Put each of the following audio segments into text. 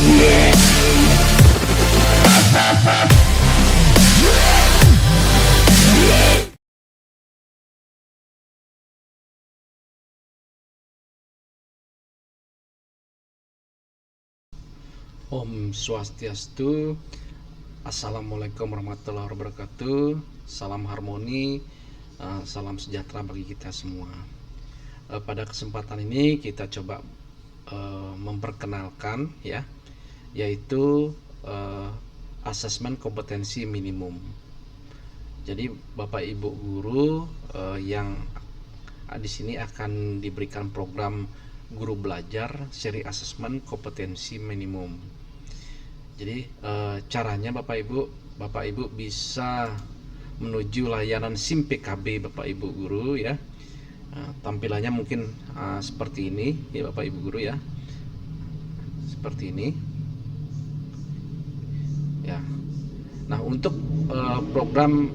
Om Swastiastu. Assalamualaikum warahmatullahi wabarakatuh. Salam harmoni, salam sejahtera bagi kita semua. Pada kesempatan ini kita coba memperkenalkan ya, yaitu asesmen kompetensi minimum. Jadi Bapak Ibu guru yang di sini akan diberikan program guru belajar seri asesmen kompetensi minimum. Jadi caranya Bapak Ibu bisa menuju layanan SIM PKB Bapak Ibu guru ya. Tampilannya mungkin seperti ini ya Bapak Ibu guru ya. Seperti ini. Ya. Nah, untuk program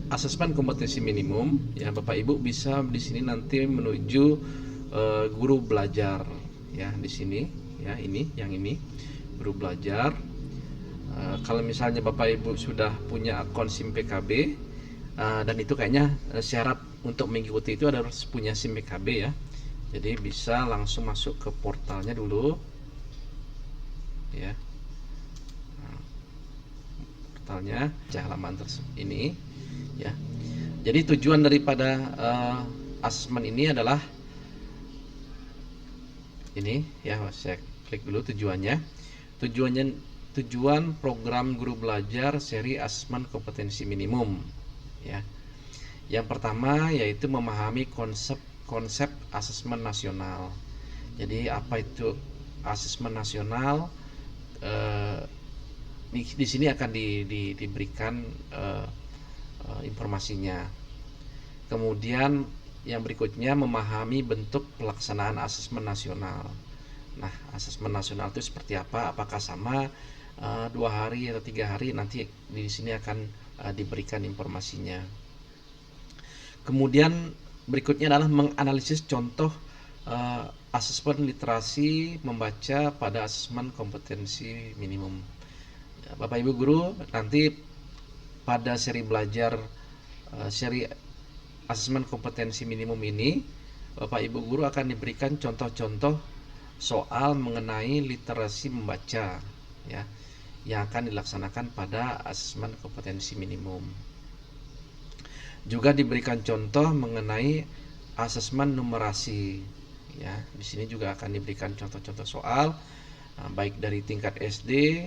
asesmen kompetensi minimum ya Bapak Ibu bisa di sini nanti menuju guru belajar ya di sini ya, yang ini guru belajar. Kalau misalnya Bapak Ibu sudah punya akun SIM PKB dan itu kayaknya syarat untuk mengikuti itu harus punya SIM PKB ya, jadi bisa langsung masuk ke portalnya dulu ya. Portalnya halaman ini ya. Jadi tujuan daripada asesmen ini adalah ini ya, saya klik dulu tujuannya. Tujuan program guru belajar seri asesmen kompetensi minimum ya. Yang pertama yaitu memahami konsep asesmen nasional. Jadi apa itu asesmen nasional? Di sini akan diberikan informasinya. Kemudian yang berikutnya memahami bentuk pelaksanaan asesmen nasional. Nah, asesmen nasional itu seperti apa? Apakah sama 2 hari atau 3 hari? Nanti di sini akan diberikan informasinya. Kemudian berikutnya adalah menganalisis contoh asesmen literasi membaca pada asesmen kompetensi minimum. Bapak Ibu guru, nanti pada seri belajar seri asesmen kompetensi minimum ini, Bapak Ibu guru akan diberikan contoh-contoh soal mengenai literasi membaca ya, yang akan dilaksanakan pada asesmen kompetensi minimum. Juga diberikan contoh mengenai asesmen numerasi ya. Di sini juga akan diberikan contoh-contoh soal baik dari tingkat SD,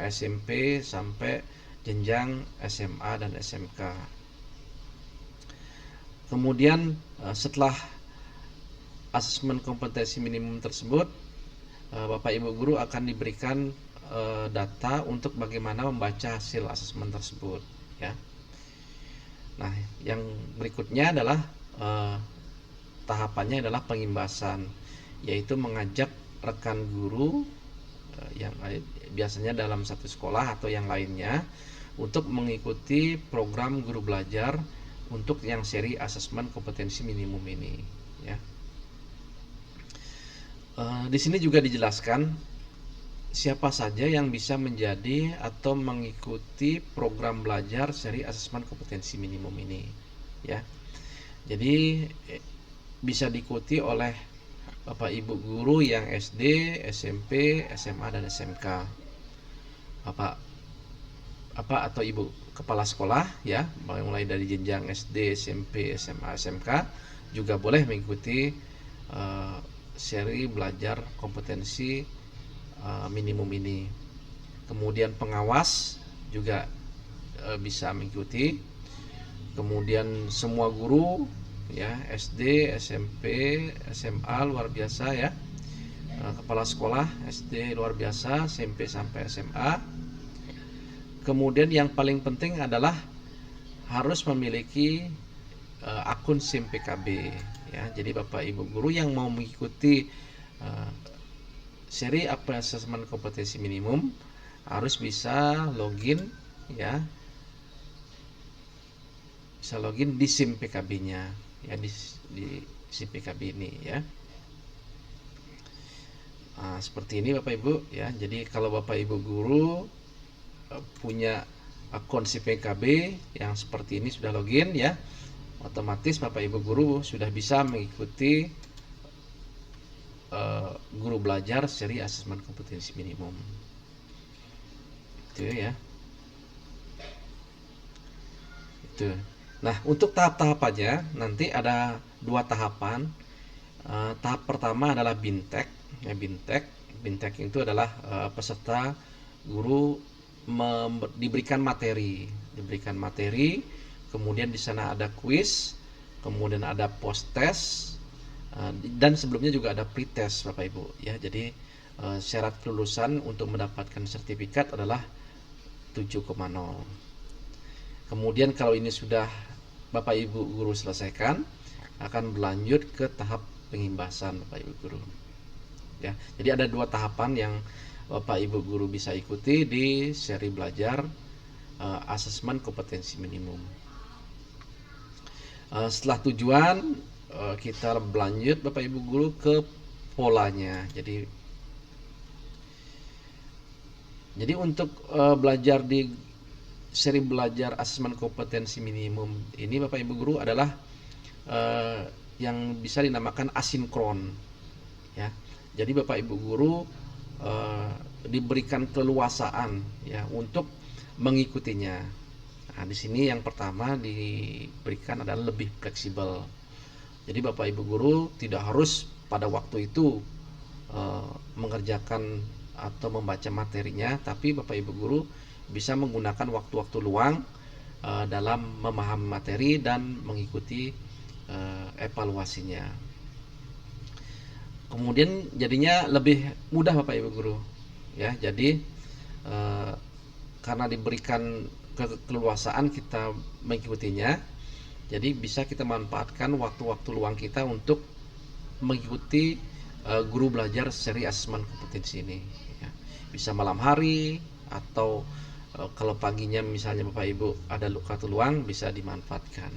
SMP sampai jenjang SMA dan SMK. Kemudian setelah asesmen kompetensi minimum tersebut, Bapak Ibu guru akan diberikan data untuk bagaimana membaca hasil asesmen tersebut ya. Nah, yang berikutnya adalah tahapannya adalah pengimbasan, yaitu mengajak rekan guru yang biasanya dalam satu sekolah atau yang lainnya untuk mengikuti program guru belajar untuk yang seri asesmen kompetensi minimum ini ya. Di sini juga dijelaskan siapa saja yang bisa menjadi atau mengikuti program belajar seri asesmen kompetensi minimum ini ya. Jadi bisa diikuti oleh Bapak Ibu guru yang SD, SMP, SMA dan SMK. Bapak atau Ibu kepala sekolah ya, mulai dari jenjang SD, SMP, SMA, SMK juga boleh mengikuti seri belajar kompetensi minimum ini. Kemudian pengawas juga bisa mengikuti. Kemudian semua guru ya, SD, SMP, SMA luar biasa ya. Kepala sekolah SD luar biasa, SMP sampai SMA. Kemudian yang paling penting adalah harus memiliki akun SIM PKB ya. Jadi Bapak Ibu guru yang mau mengikuti seri asesmen kompetensi minimum harus bisa login ya. Bisa login di SIM PKB-nya ya, di SIM PKB ini ya. Nah, seperti ini Bapak Ibu ya. Jadi kalau Bapak Ibu guru punya akun si PKB yang seperti ini sudah login ya, otomatis Bapak Ibu guru sudah bisa mengikuti guru belajar seri asesmen kompetensi minimum. Itu ya. Itu. Nah, untuk tahap-tahapannya nanti ada 2 tahapan. Tahap pertama adalah bintek. Ya, bintek. Bintek itu adalah peserta guru diberikan materi, kemudian di sana ada kuis, kemudian ada post test, dan sebelumnya juga ada pretest Bapak Ibu ya. Jadi syarat kelulusan untuk mendapatkan sertifikat adalah 7,0. Kemudian kalau ini sudah Bapak Ibu guru selesaikan, akan berlanjut ke tahap pengimbasan Bapak Ibu guru. Ya, jadi ada 2 tahapan yang Bapak Ibu guru bisa ikuti di seri belajar asesmen kompetensi minimum. Setelah tujuan, kita berlanjut Bapak Ibu guru ke polanya. Jadi untuk belajar di seri belajar asesmen kompetensi minimum ini Bapak Ibu guru adalah yang bisa dinamakan asinkron ya. Jadi Bapak Ibu guru diberikan keleluasaan ya untuk mengikutinya. Nah, di sini yang pertama diberikan adalah lebih fleksibel. Jadi Bapak Ibu guru tidak harus pada waktu itu mengerjakan atau membaca materinya, tapi Bapak Ibu guru bisa menggunakan waktu-waktu luang dalam memahami materi dan mengikuti evaluasinya. Kemudian jadinya lebih mudah Bapak Ibu guru ya. Jadi karena diberikan keleluasaan kita mengikutinya, jadi bisa kita manfaatkan waktu-waktu luang kita untuk mengikuti guru belajar seri asesmen kompetensi ini ya. Bisa malam hari atau kalau paginya misalnya Bapak Ibu ada waktu luang, bisa dimanfaatkan.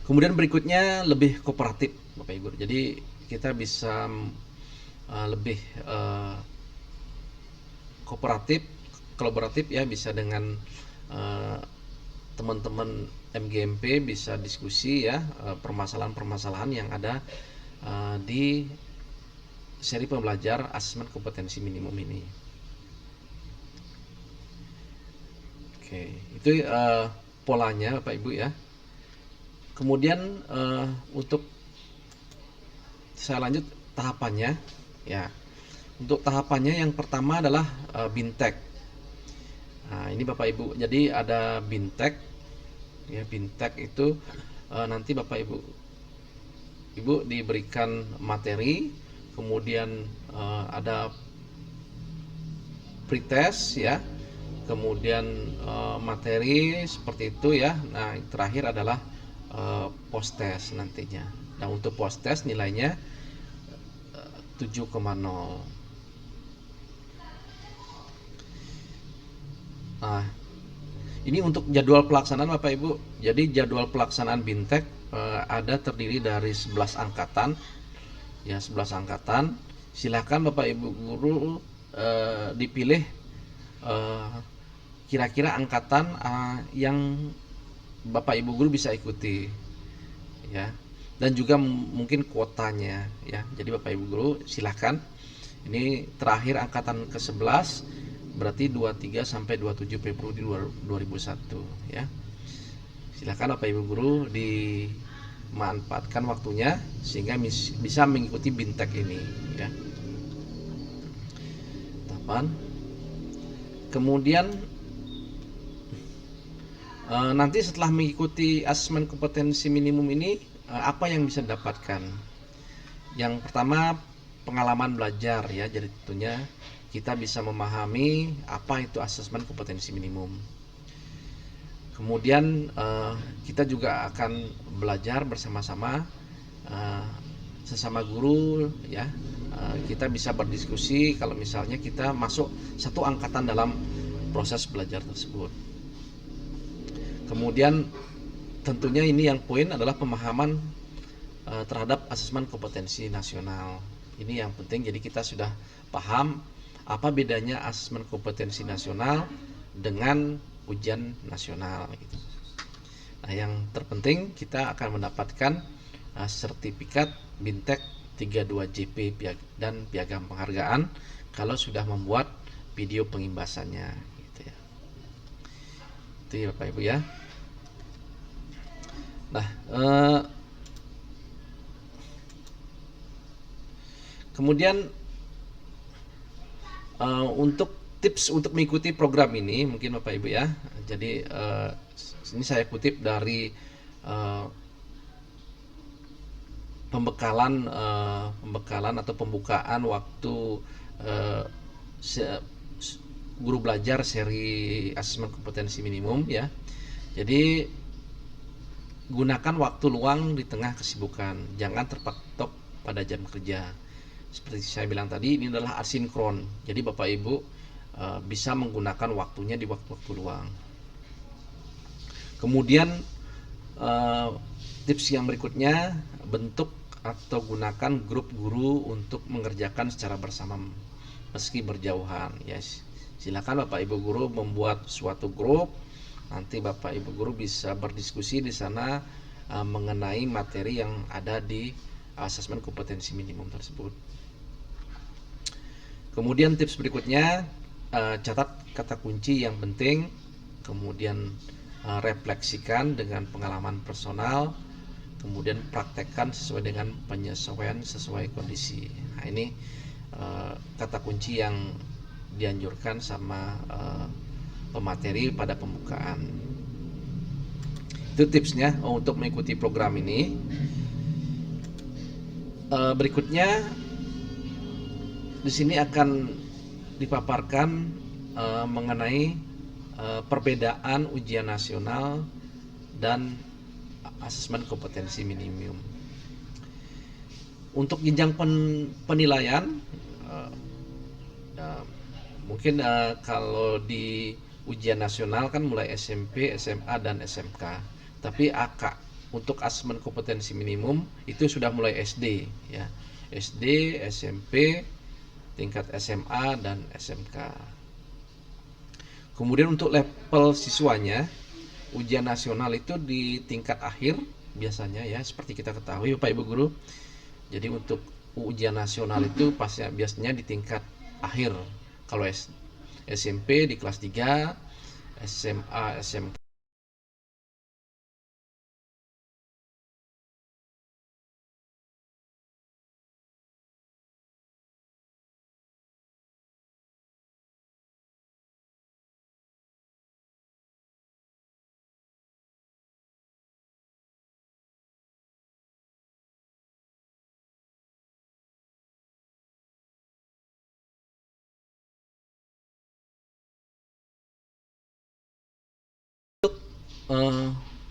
Kemudian berikutnya lebih kooperatif Bapak Ibu. Jadi kita bisa lebih kolaboratif ya, bisa dengan teman-teman MGMP, bisa diskusi ya permasalahan-permasalahan yang ada di seri pembelajar asesmen kompetensi minimum ini. Oke, itu polanya Bapak Ibu ya. Kemudian untuk saya lanjut tahapannya ya. Untuk tahapannya yang pertama adalah bintek. Nah, ini Bapak Ibu, jadi ada bintek ya. Bintek itu nanti Bapak Ibu diberikan materi, kemudian ada pretest ya, kemudian materi seperti itu ya. Nah, terakhir adalah post test nantinya. Nah, untuk post test nilainya 7,0. Nah, ini untuk jadwal pelaksanaan Bapak Ibu. Jadi jadwal pelaksanaan bintek ada terdiri dari 11 angkatan. Ya, 11 angkatan. Silakan Bapak Ibu guru dipilih kira-kira angkatan yang Bapak Ibu guru bisa ikuti. Ya. Dan juga mungkin kuotanya ya. Jadi Bapak Ibu guru silahkan. Ini terakhir angkatan ke-11, berarti 23 sampai 27 Februari 2001 ya. Silahkan Bapak Ibu guru dimanfaatkan waktunya sehingga bisa mengikuti bintek ini ya. Tahapan. Kemudian nanti setelah mengikuti asesmen kompetensi minimum ini, apa yang bisa didapatkan? Yang pertama, pengalaman belajar ya. Jadi tentunya kita bisa memahami apa itu asesmen kompetensi minimum. Kemudian kita juga akan belajar bersama-sama sesama guru ya. Kita bisa berdiskusi kalau misalnya kita masuk satu angkatan dalam proses belajar tersebut. Kemudian tentunya ini yang poin adalah pemahaman terhadap asesmen kompetensi nasional Ini yang penting, jadi kita sudah paham apa bedanya asesmen kompetensi nasional dengan ujian nasional gitu. Nah, yang terpenting kita akan mendapatkan sertifikat BINTEK 32JP dan piagam penghargaan kalau sudah membuat video pengimbasannya gitu ya. Itu ya Bapak Ibu ya. Nah, kemudian untuk tips untuk mengikuti program ini mungkin Bapak Ibu ya. Jadi ini saya kutip dari pembekalan atau pembukaan waktu guru belajar seri asesmen kompetensi minimum ya. Jadi gunakan waktu luang di tengah kesibukan, jangan terpatok pada jam kerja. Seperti saya bilang tadi, ini adalah asinkron. Jadi Bapak Ibu bisa menggunakan waktunya di waktu-waktu luang. Kemudian tips yang berikutnya, bentuk atau gunakan grup guru untuk mengerjakan secara bersama meski berjauhan. Yes. Silakan Bapak Ibu guru membuat suatu grup. Nanti Bapak Ibu guru bisa berdiskusi di sana mengenai materi yang ada di asesmen kompetensi minimum tersebut. Kemudian tips berikutnya, catat kata kunci yang penting, kemudian refleksikan dengan pengalaman personal, kemudian praktekkan sesuai dengan penyesuaian sesuai kondisi. Nah, ini kata kunci yang dianjurkan sama pemateri pada pembukaan. Itu tipsnya untuk mengikuti program ini. Berikutnya di sini akan dipaparkan mengenai perbedaan ujian nasional dan asesmen kompetensi minimum. Untuk jenjang penilaian, mungkin kalau di ujian nasional kan mulai SMP, SMA, dan SMK. Tapi AK untuk asesmen kompetensi minimum itu sudah mulai SD, ya, SD, SMP, tingkat SMA, dan SMK. Kemudian untuk level siswanya, ujian nasional itu di tingkat akhir biasanya ya, seperti kita ketahui Bapak Ibu guru. Jadi untuk ujian nasional itu biasanya di tingkat akhir. Kalau SMP di kelas 3, SMA, SMK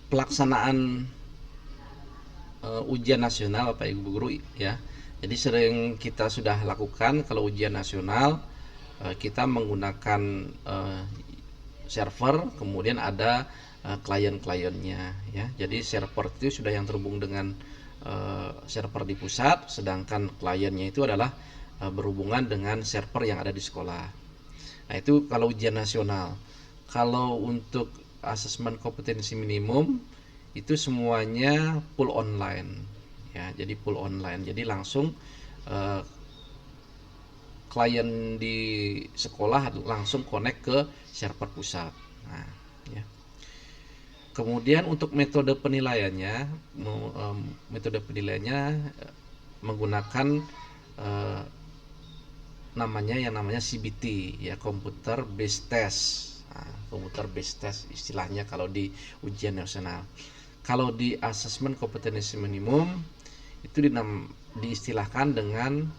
pelaksanaan ujian nasional Bapak Ibu guru ya. Jadi sering kita sudah lakukan kalau ujian nasional kita menggunakan server, kemudian ada klien-kliennya ya. Jadi server itu sudah yang terhubung dengan server di pusat, sedangkan kliennya itu adalah berhubungan dengan server yang ada di sekolah. Nah, itu kalau ujian nasional. Kalau untuk asesmen kompetensi minimum itu semuanya full online ya, jadi full online, jadi langsung klien di sekolah langsung connect ke server pusat. Nah, ya. Kemudian untuk metode penilaiannya menggunakan namanya CBT ya, computer based test. Nah, computer based test istilahnya kalau di ujian nasional. Kalau di asesmen kompetensi minimum itu diistilahkan dengan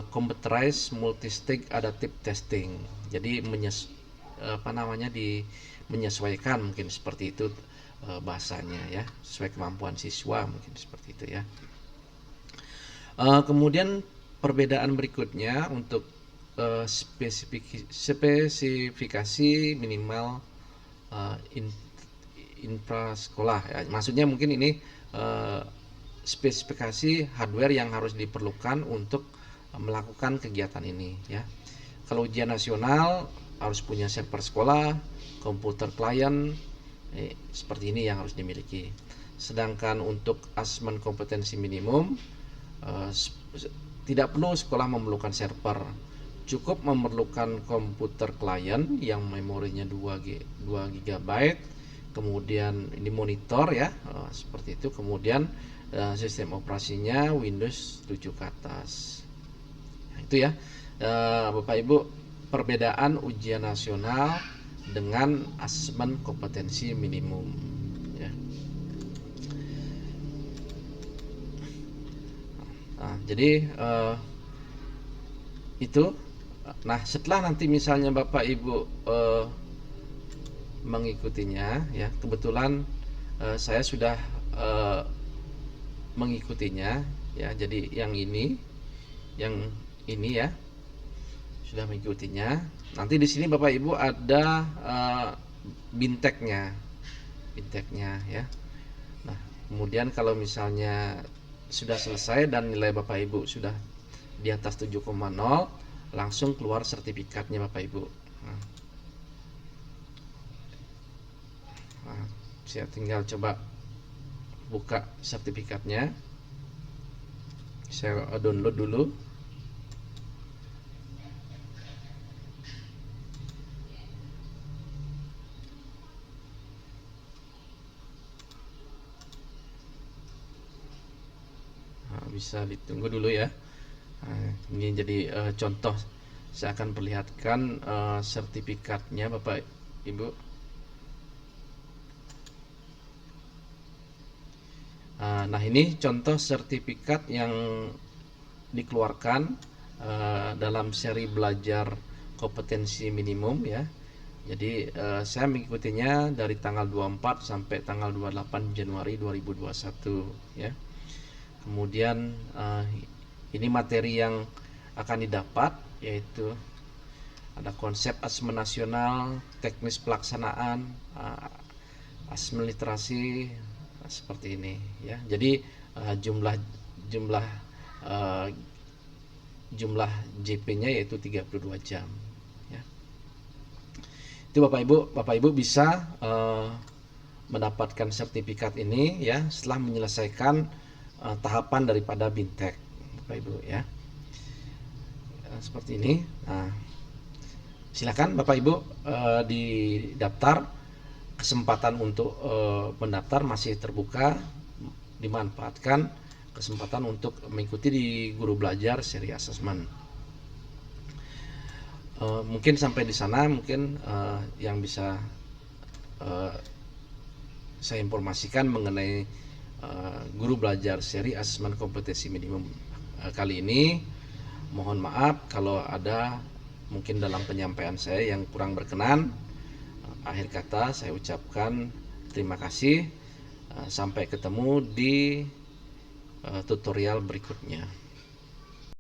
computerized multistage adaptive testing. Jadi menyesuaikan mungkin seperti itu bahasanya ya, sesuai kemampuan siswa mungkin seperti itu ya. Kemudian perbedaan berikutnya untuk spesifikasi minimal infrasekolah ya. Maksudnya mungkin ini spesifikasi hardware yang harus diperlukan untuk melakukan kegiatan ini ya. Kalau ujian nasional harus punya server sekolah, komputer klien, seperti ini yang harus dimiliki. Sedangkan untuk asesmen kompetensi minimum tidak perlu sekolah memerlukan server, cukup memerlukan komputer klien yang memorinya 2 GB, kemudian ini monitor ya, seperti itu, kemudian sistem operasinya Windows 7 ke atas. Nah, itu ya Bapak Ibu, perbedaan ujian nasional dengan asesmen kompetensi minimum ya. Nah, jadi itu. Nah, setelah nanti misalnya Bapak Ibu mengikutinya ya, kebetulan saya sudah mengikutinya ya. Jadi yang ini ya sudah mengikutinya. Nanti di sini Bapak Ibu ada binteknya ya. Nah, kemudian kalau misalnya sudah selesai dan nilai Bapak Ibu sudah di atas 7,0, langsung keluar sertifikatnya Bapak Ibu. Nah, saya tinggal coba buka sertifikatnya. Saya download dulu. Nah, bisa ditunggu dulu ya. Nah, ini jadi contoh, saya akan perlihatkan sertifikatnya Bapak Ibu. Nah, ini contoh sertifikat yang dikeluarkan dalam seri belajar kompetensi minimum ya. Jadi saya mengikutinya dari tanggal 24 sampai tanggal 28 Januari 2021 ya. Kemudian ini materi yang akan didapat, yaitu ada konsep asesmen nasional, teknis pelaksanaan, asesmen literasi, seperti ini ya. Jadi jumlah JP-nya yaitu 32 jam ya. Itu Bapak Ibu bisa mendapatkan sertifikat ini ya setelah menyelesaikan tahapan daripada bintek Bapak Ibu ya. Seperti ini. Nah, silakan Bapak Ibu didaftar. Kesempatan untuk mendaftar masih terbuka, dimanfaatkan kesempatan untuk mengikuti di Guru Belajar seri asesmen. Mungkin sampai di sana mungkin yang bisa saya informasikan mengenai Guru Belajar seri asesmen kompetensi minimum kali ini. Mohon maaf kalau ada mungkin dalam penyampaian saya yang kurang berkenan. Akhir kata saya ucapkan terima kasih. Sampai ketemu di tutorial berikutnya.